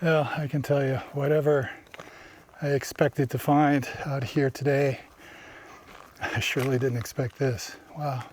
Well, I can tell you, whatever I expected to find out here today, I surely didn't expect this. Wow.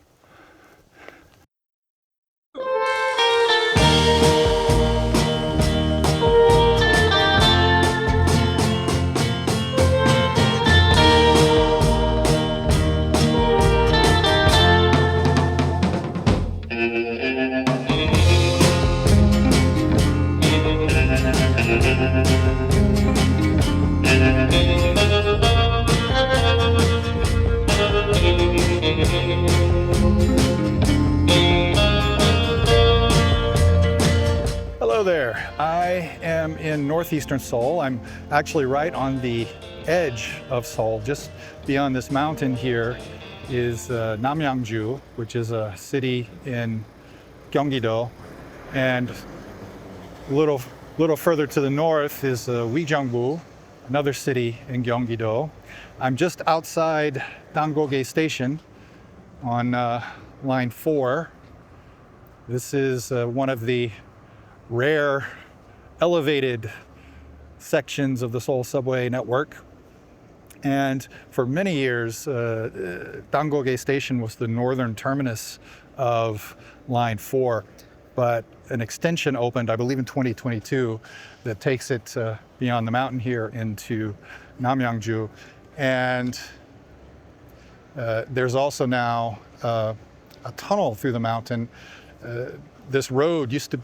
Hello there. I am in northeastern Seoul. I'm actually right on the edge of Seoul. Just beyond this mountain here is Namyangju, which is a city in Gyeonggi-do, and a little further to the north is Uijeongbu, another city in Gyeonggi-do. I'm just outside Dangoge Station on line 4. This is one of the rare elevated sections of the Seoul subway network. And for many years, Dangoge Station was the northern terminus of line 4. But an extension opened, I believe in 2022, that takes it beyond the mountain here into Namyangju. And there's also now a tunnel through the mountain. This road used to,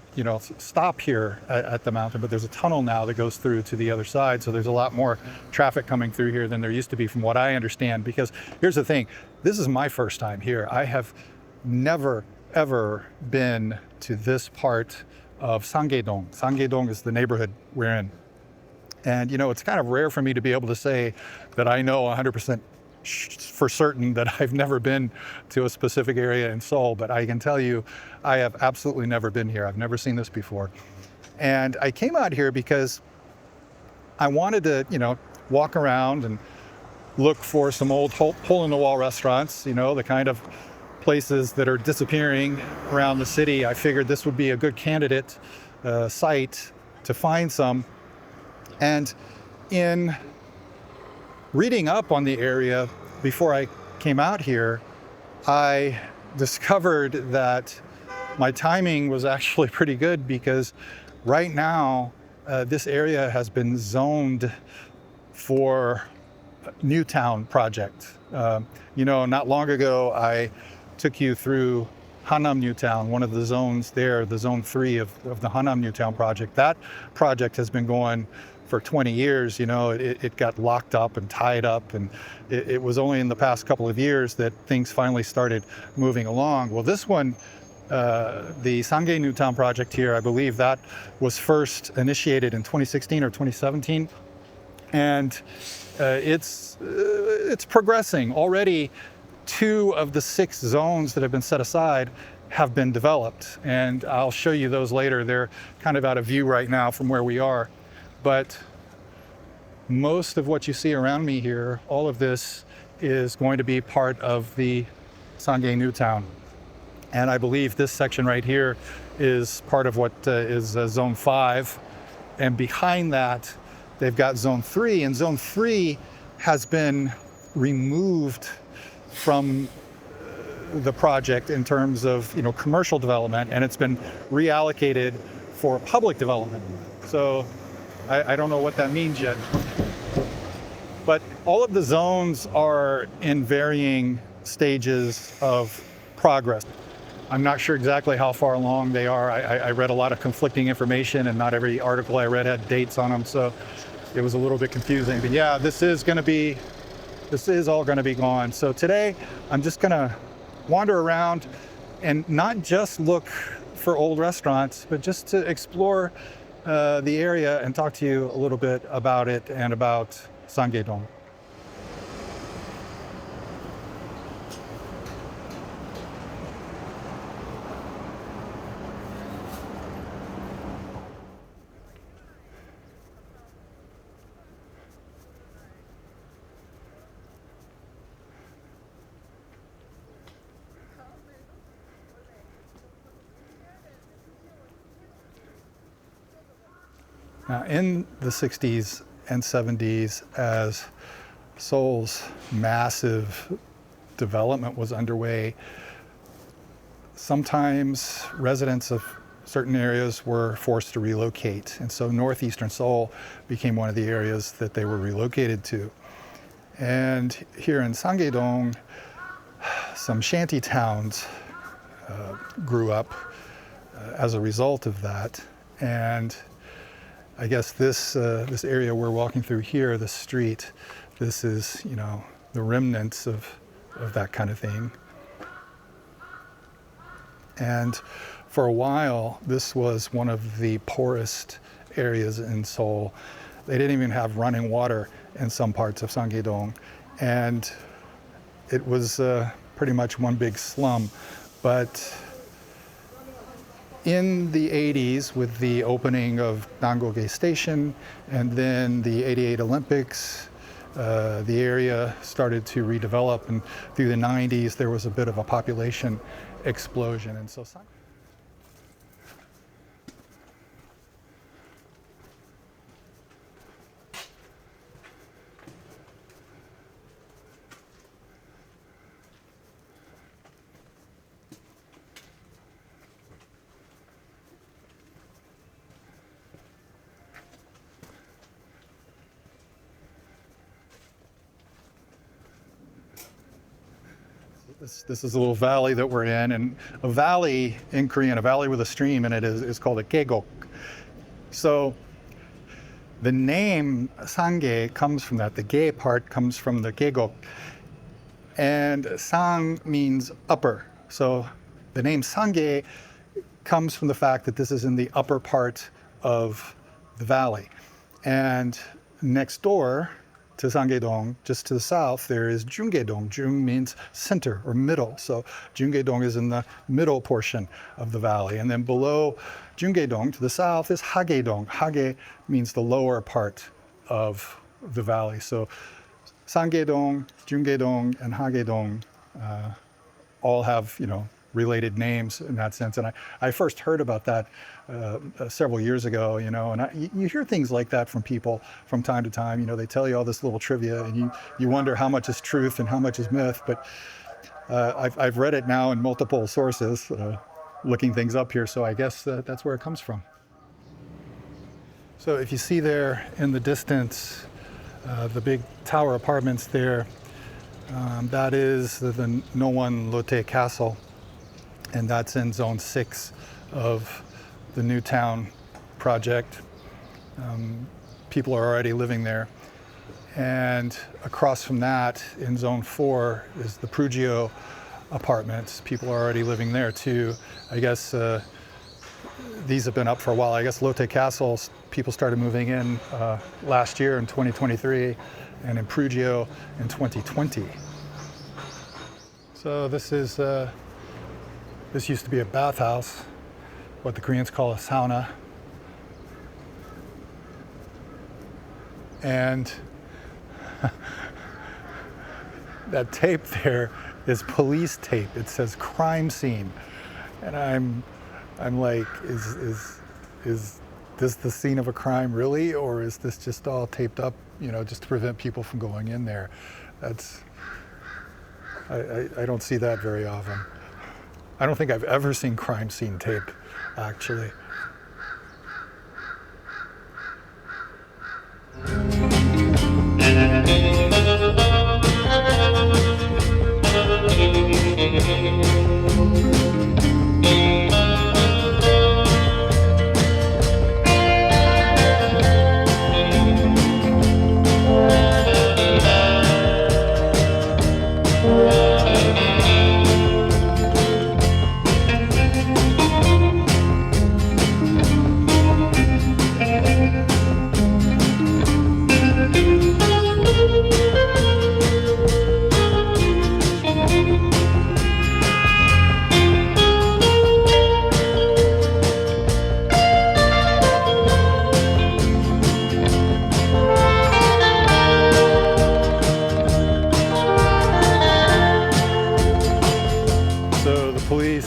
stop here at the mountain, but there's a tunnel now that goes through to the other side. So there's a lot more traffic coming through here than there used to be, from what I understand. Because here's the thing, this is my first time here. I have never, ever been to this part of Sangye-dong. Sangye-dong is the neighborhood we're in. And, it's kind of rare for me to be able to say that I know 100% for certain that I've never been to a specific area in Seoul, but I can tell you I have absolutely never been here. I've never seen this before. And I came out here because I wanted to, walk around and look for some old hole-in-the-wall restaurants, the kind of places that are disappearing around the city. I figured this would be a good candidate site to find some. And in reading up on the area before I came out here, I discovered that my timing was actually pretty good, because right now this area has been zoned for Newtown project. Not long ago I took you through Hanam Newtown, one of the zones there, the zone 3 of the Hanam Newtown project. That project has been going for 20 years. It got locked up and tied up, and it was only in the past couple of years that things finally started moving along. Well, this one, the Sangye Newtown project here, I believe that was first initiated in 2016 or 2017, and it's progressing. Already 2 of the 6 zones that have been set aside have been developed, and I'll show you those later. They're kind of out of view right now from where we are. But most of what you see around me here, all of this is going to be part of the Sangye Newtown. And I believe this section right here is part of what is Zone 5. And behind that, they've got Zone 3. And Zone 3 has been removed from the project in terms of commercial development, and it's been reallocated for public development. So I don't know what that means yet. But all of the zones are in varying stages of progress. I'm not sure exactly how far along they are. I read a lot of conflicting information, and not every article I read had dates on them, so it was a little bit confusing. But yeah, this is all going to be gone. So today I'm just going to wander around and not just look for old restaurants, but just to explore the area and talk to you a little bit about it and about Sangye-dong. Now, in the 60s and 70s, as Seoul's massive development was underway, sometimes residents of certain areas were forced to relocate. And so northeastern Seoul became one of the areas that they were relocated to. And here in Sangye-dong, some shanty towns grew up as a result of that. And I guess this area we're walking through here, this street, this is, you know, the remnants of that kind of thing. And for a while, this was one of the poorest areas in Seoul. They didn't even have running water in some parts of Sangye-dong. And it was pretty much one big slum. But in the 80s, with the opening of Nangoge Station and then the '88 Olympics, the area started to redevelop, and through the 90s there was a bit of a population explosion. And so this is a little valley that we're in, and a valley in Korean, a valley with a stream in it, is called a gaegok. So the name Sangye comes from that. The ge part comes from the gaegok. And sang means upper. So the name Sangye comes from the fact that this is in the upper part of the valley. And next door to Sangye-dong, just to the south, there is Jungae-dong. Jung means center or middle. So Jungae-dong is in the middle portion of the valley. And then below Jungae-dong to the south is Hage-dong. Hage means the lower part of the valley. So Sangye-dong, Jungae-dong, and Hage-dong all have, you know, related names in that sense. And I first heard about that several years ago, you know, and you hear things like that from people from time to time. You know, they tell you all this little trivia, and you wonder how much is truth and how much is myth. But I've read it now in multiple sources, looking things up here, so I guess that's where it comes from. So if you see there in the distance, the big tower apartments there, that is the Nowon Lotte Castle. And that's in Zone 6 of the Newtown project. People are already living there. And across from that, in Zone 4, is the Prugio apartments. People are already living there too. I guess these have been up for a while. I guess Lotte Castle, people started moving in last year in 2023, and in Prugio in 2020. So this is this used to be a bathhouse, what the Koreans call a sauna. And that tape there is police tape. It says crime scene. And I'm like, is this the scene of a crime really? Or is this just all taped up, you know, just to prevent people from going in there? I don't see that very often. I don't think I've ever seen crime scene tape, actually.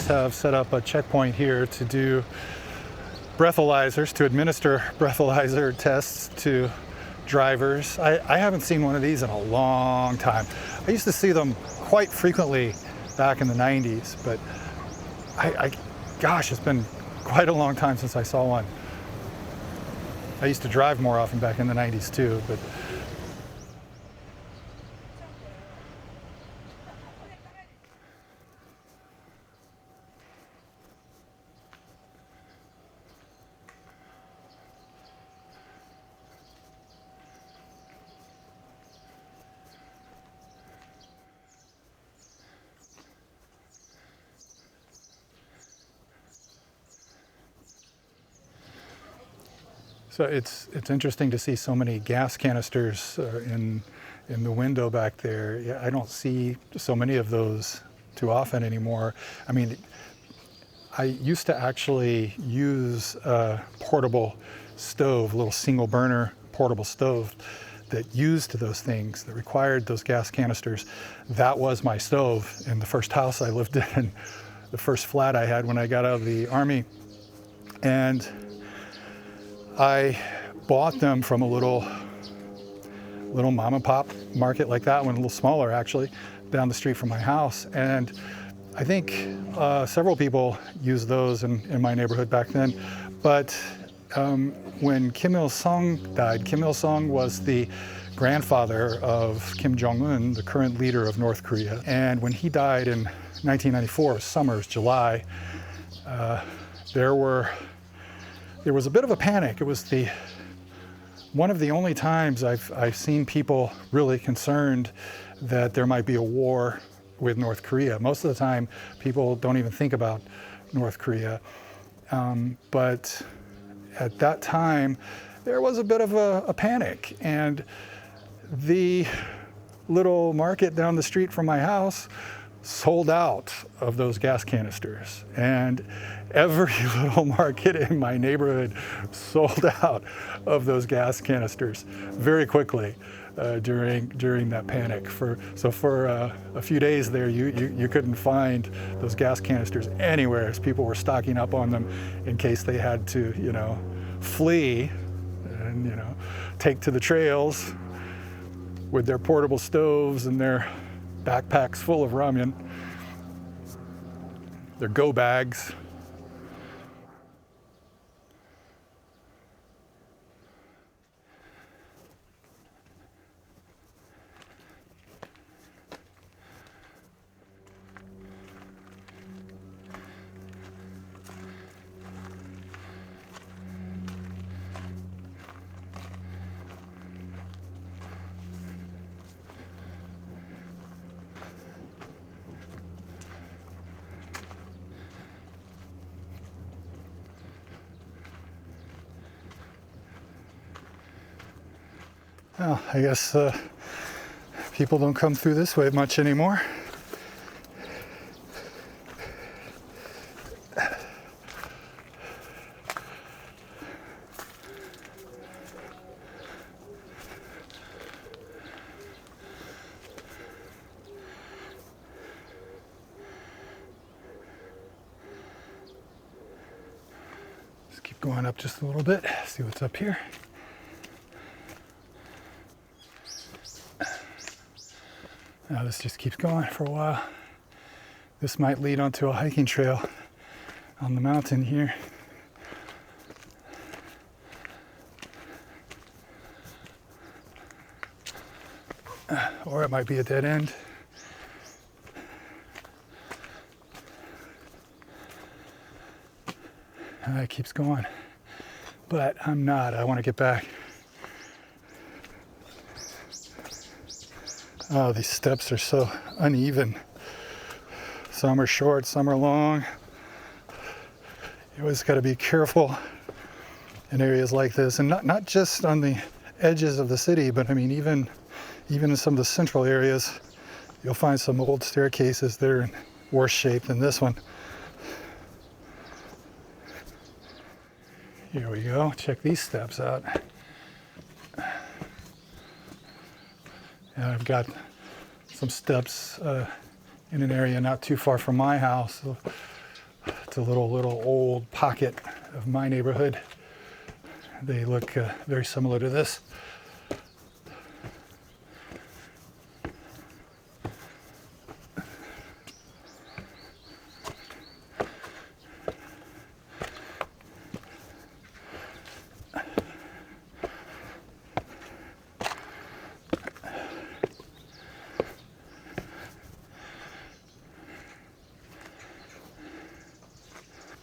Have set up a checkpoint here to do breathalyzers to administer breathalyzer tests to drivers. I haven't seen one of these in a long time. I used to see them quite frequently back in the 90s, but gosh, it's been quite a long time since I saw one. I used to drive more often back in the 90s too, but so it's interesting to see so many gas canisters in the window back there. Yeah, I don't see so many of those too often anymore. I mean, I used to actually use a portable stove, a little single burner portable stove that used those things, that required those gas canisters. That was my stove in the first house I lived in, the first flat I had when I got out of the Army. And I bought them from a little mom and pop market like that one, a little smaller actually, down the street from my house. And I think several people used those in my neighborhood back then. But when Kim Il-sung died, Kim Il-sung was the grandfather of Kim Jong-un, the current leader of North Korea. And when he died in 1994, summers, July, there was a bit of a panic. It was one of the only times I've seen people really concerned that there might be a war with North Korea. Most of the time, people don't even think about North Korea. But at that time, there was a bit of a panic. And the little market down the street from my house sold out of those gas canisters. And every little market in my neighborhood sold out of those gas canisters very quickly during that panic. For a few days there, you couldn't find those gas canisters anywhere, as people were stocking up on them in case they had to, flee and, take to the trails with their portable stoves and their backpacks full of ramen, their go bags. Well, I guess people don't come through this way much anymore. Let's keep going up just a little bit, see what's up here. Now this just keeps going for a while. This might lead onto a hiking trail on the mountain here. Or it might be a dead end. And it keeps going. But I'm not. I want to get back. Oh, these steps are so uneven. Some are short, some are long. You always got to be careful in areas like this, and not just on the edges of the city, but I mean even in some of the central areas, you'll find some old staircases that are in worse shape than this one. Here we go. Check these steps out. And I've got some steps in an area not too far from my house. It's a little old pocket of my neighborhood. They look very similar to this.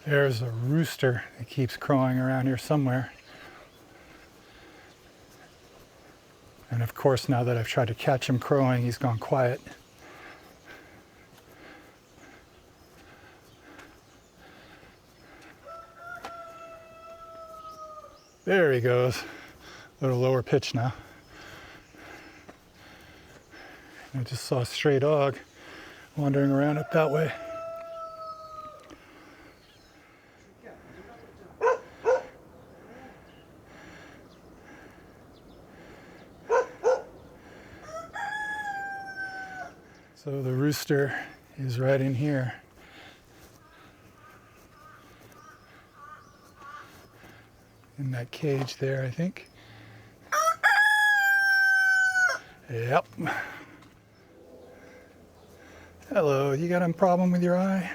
There's a rooster that keeps crowing around here somewhere. And of course, now that I've tried to catch him crowing, he's gone quiet. There he goes. A little lower pitch now. I just saw a stray dog wandering around up that way. So the rooster is right in here. In that cage there, I think. Yep. Hello, you got a problem with your eye?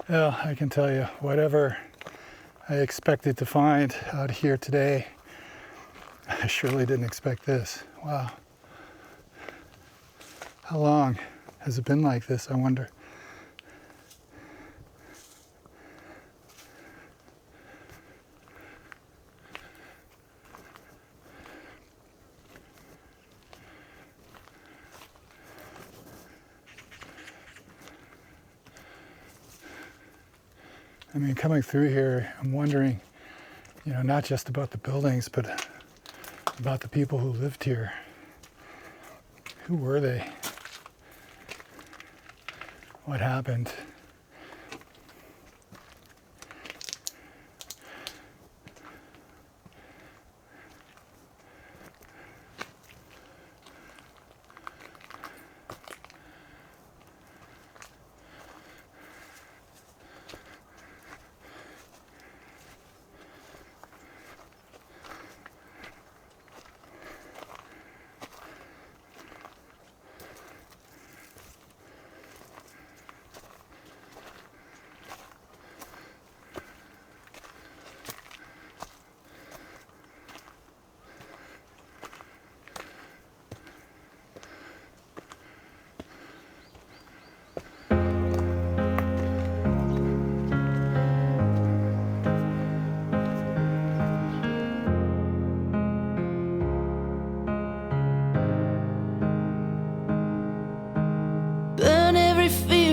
Well, I can tell you, whatever I expected to find out here today, I surely didn't expect this. Wow. How long has it been like this, I wonder? I mean, coming through here, I'm wondering, you know, not just about the buildings, but about the people who lived here. Who were they? What happened?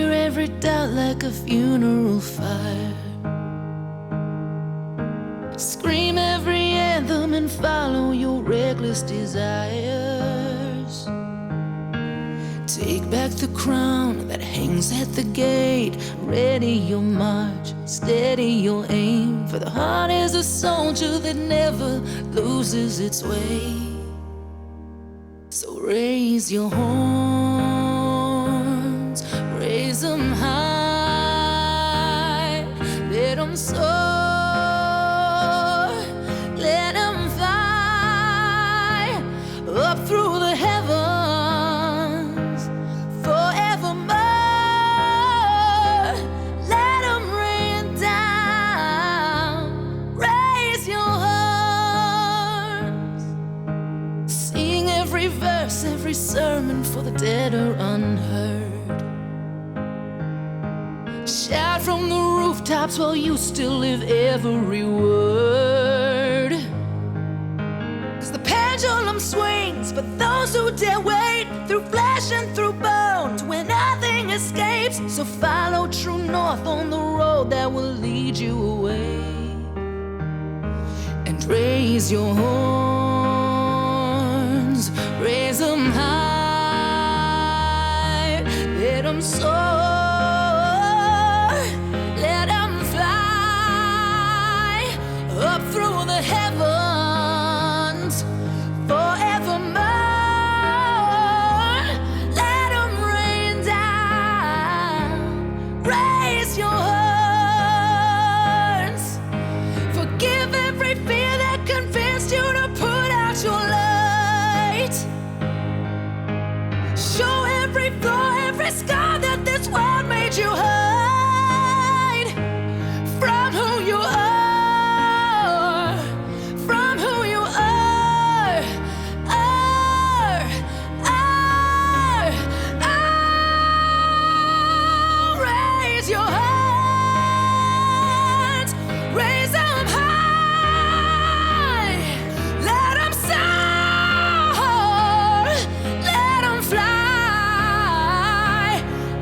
Every doubt like a funeral fire. Scream every anthem and follow your reckless desires. Take back the crown that hangs at the gate. Ready your march, steady your aim. For the heart is a soldier that never loses its way. So raise your horns, raise them high, let them soar, let them fly up through the heavens forevermore. Let them rain down, raise your horns, sing every verse, every sermon for the dead or unheard. Shout from the rooftop stops while you still live every word. 'Cause the pendulum swings for those who dare wait, through flesh and through bone, to where nothing escapes. So follow true north on the road that will lead you away. And raise your horns, raise them high, let them soar, let them fly up through the heavens forevermore. Let them rain down, raise your horns, forgive every fear that convinced you to put out your light. Show every flaw, every scar that this world made you hide from who you are, from who you are. Raise your hands, raise them high, let them soar, let them fly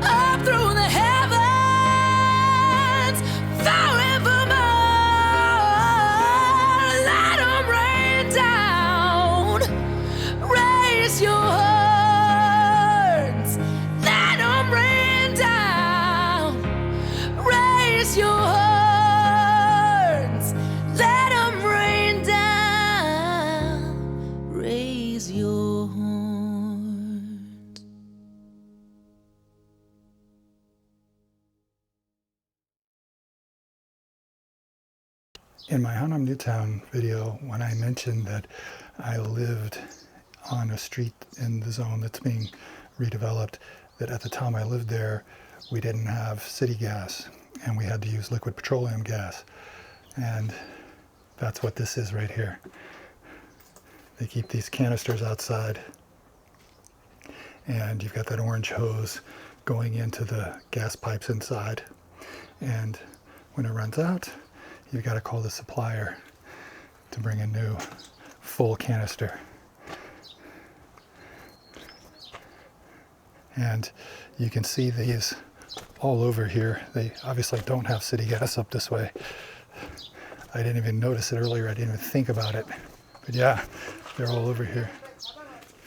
up through the heavens forevermore. Let them rain down, raise your horns, let them rain down, raise your horns, let them rain down, raise your horns. In my Hanam Newtown video, when I mentioned that I lived on a street in the zone that's being redeveloped, that at the time I lived there, we didn't have city gas and we had to use liquid petroleum gas. And that's what this is right here. They keep these canisters outside and you've got that orange hose going into the gas pipes inside. And when it runs out, you've got to call the supplier to bring a new full canister. And you can see these all over here. They obviously don't have city gas up this way. I didn't even notice it earlier. I didn't even think about it. But yeah, they're all over here.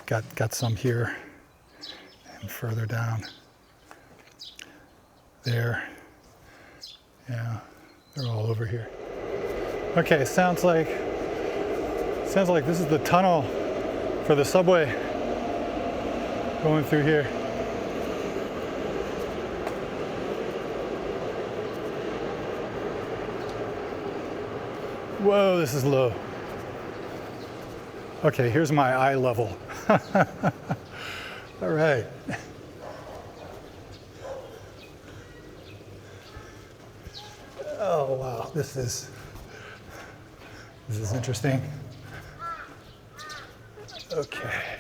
Got some here and further down there. Yeah, they're all over here. Okay, sounds like this is the tunnel for the subway going through here. Whoa, this is low. Okay, here's my eye level. All right. Oh wow, this is interesting. Okay.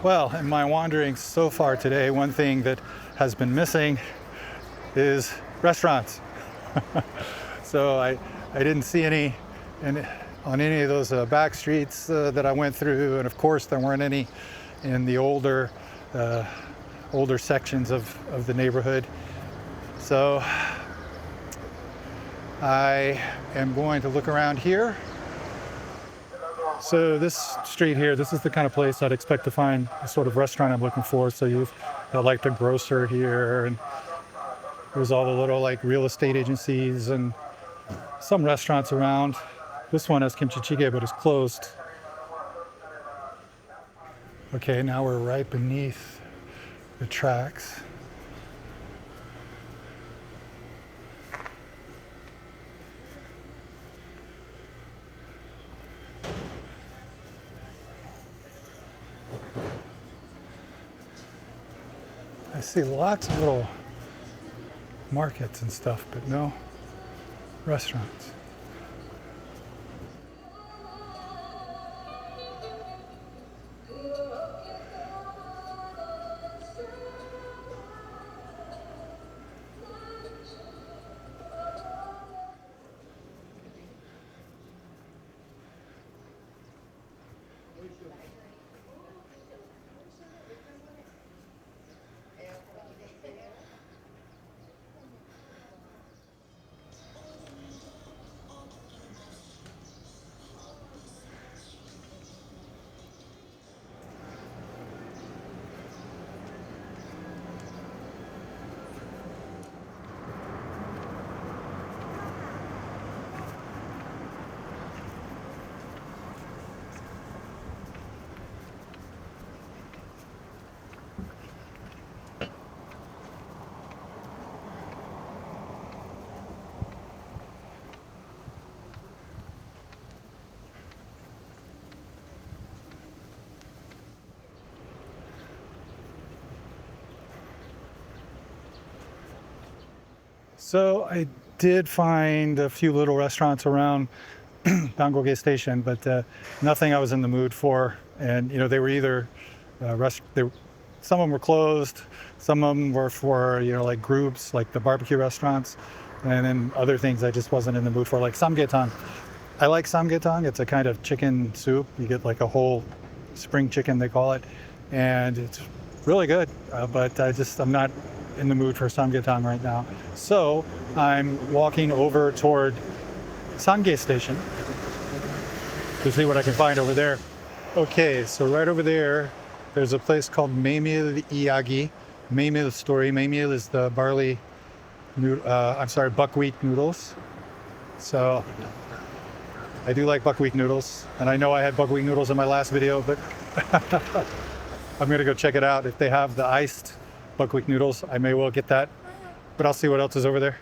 Well, in my wanderings so far today, one thing that has been missing is restaurants. So I didn't see any on any of those back streets that I went through, and of course there weren't any in the older sections of the neighborhood. So I am going to look around here. So this street here, this is the kind of place I'd expect to find the sort of restaurant I'm looking for. So you've got like the grocer here, and there's all the little like real estate agencies and some restaurants around. This one has kimchi jjigae, but it's closed. Okay, now we're right beneath the tracks. I see lots of little markets and stuff, but no restaurants. So I did find a few little restaurants around Banggoge Station, but nothing I was in the mood for. And they were either some of them were closed, some of them were for like groups, like the barbecue restaurants, and then other things I just wasn't in the mood for, like samgyetang. I like samgyetang. It's a kind of chicken soup. You get like a whole spring chicken, they call it, and it's really good. But I'm not in the mood for samgyetang right now. So I'm walking over toward Sangye Station to see what I can find over there. Okay, so right over there, there's a place called Maemil Iyagi. Maemil story. Maemil is the buckwheat noodles. So I do like buckwheat noodles, and I know I had buckwheat noodles in my last video, but I'm gonna go check it out. If they have the iced buckwheat noodles, I may well get that, but I'll see what else is over there.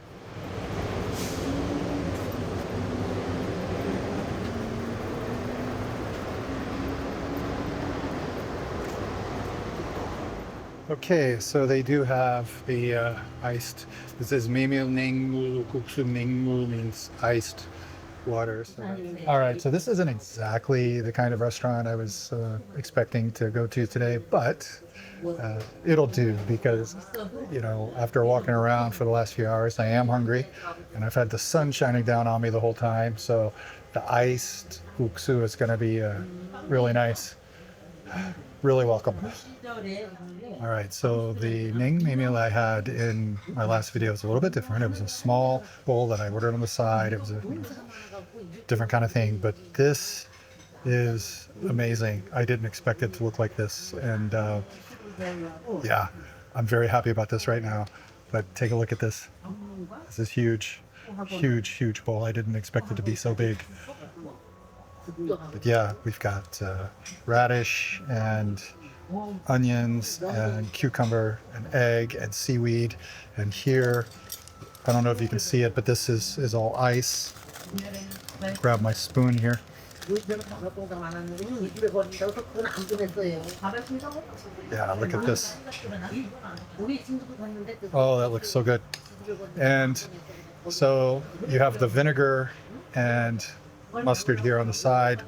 Okay, so they do have the iced. This is Maemil Nengmul Guksu. Nengmul means iced water. So. All right, so this isn't exactly the kind of restaurant I was expecting to go to today, but it'll do because, after walking around for the last few hours, I am hungry, and I've had the sun shining down on me the whole time. So the iced guksu is going to be really nice. Really welcome. All right, so the naengmyeon I had in my last video was a little bit different. It was a small bowl that I ordered on the side. It was a different kind of thing, but this is amazing. I didn't expect it to look like this, and yeah, I'm very happy about this right now. But take a look at this. This is huge, huge, huge bowl. I didn't expect it to be so big. But yeah, we've got radish and onions and cucumber and egg and seaweed. And here, I don't know if you can see it, but this is all ice. Grab my spoon here. Yeah, look at this. Oh, that looks so good. And so you have the vinegar and mustard here on the side.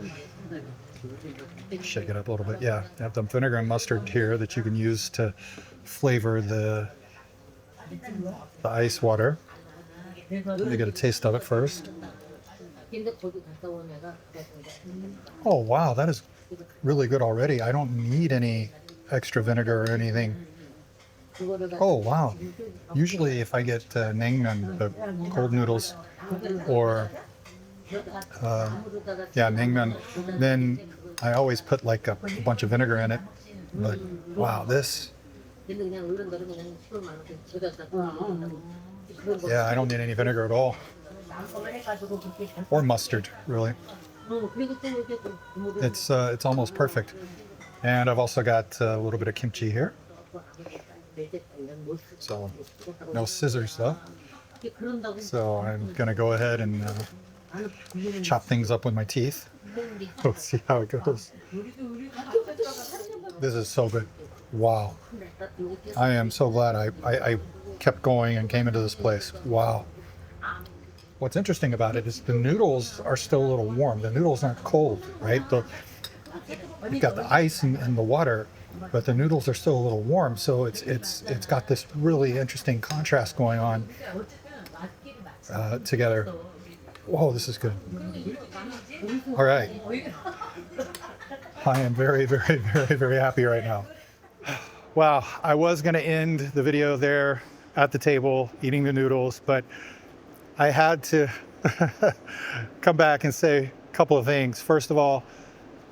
Shake it up a little bit. Yeah, I have the vinegar and mustard here that you can use to flavor the ice water. Let me get a taste of it first. Oh wow, that is really good already. I don't need any extra vinegar or anything. Oh wow. Usually if I get naengmyeon, the cold noodles, or naengmyeon, then I always put like a bunch of vinegar in it. But wow, this. Yeah, I don't need any vinegar at all. Or mustard, really. It's almost perfect. And I've also got a little bit of kimchi here. So no scissors though. So I'm gonna go ahead and chop things up with my teeth. Let's see how it goes. This is so good. Wow. I am so glad I kept going and came into this place. Wow. What's interesting about it is the noodles are still a little warm. The noodles aren't cold, right? You've got the ice and the water, but the noodles are still a little warm. So it's got this really interesting contrast going on together. Whoa, this is good. All right. I am very, very, very, very happy right now. Wow, I was going to end the video there at the table eating the noodles, but I had to come back and say a couple of things. First of all,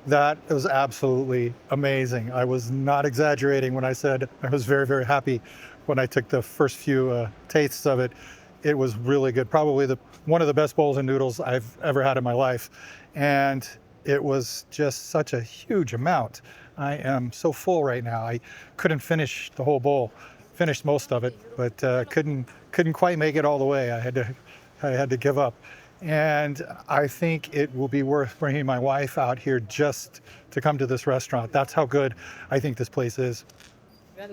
that was absolutely amazing. I was not exaggerating when I said I was very, very happy when I took the first few tastes of it. It was really good. Probably one of the best bowls of noodles I've ever had in my life. And it was just such a huge amount. I am so full right now. I couldn't finish the whole bowl. Finished most of it, but couldn't quite make it all the way. I had to give up. And I think it will be worth bringing my wife out here just to come to this restaurant. That's how good I think this place is.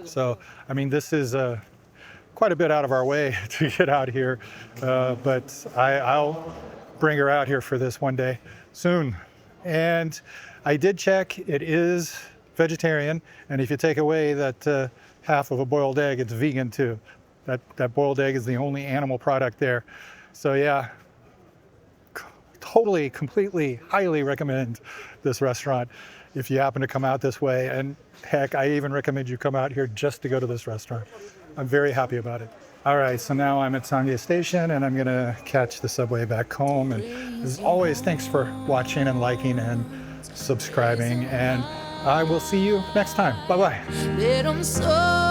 So, I mean, this is quite a bit out of our way to get out here, but I'll bring her out here for this one day soon. And I did check, it is vegetarian, and if you take away that half of a boiled egg, it's vegan too. That boiled egg is the only animal product there. So yeah, totally, completely, highly recommend this restaurant if you happen to come out this way. And heck, I even recommend you come out here just to go to this restaurant. I'm very happy about it. All right, so now I'm at Sangye Station and I'm gonna catch the subway back home. And as always, thanks for watching and liking and subscribing. And I will see you next time. Bye-bye. Let 'em soar.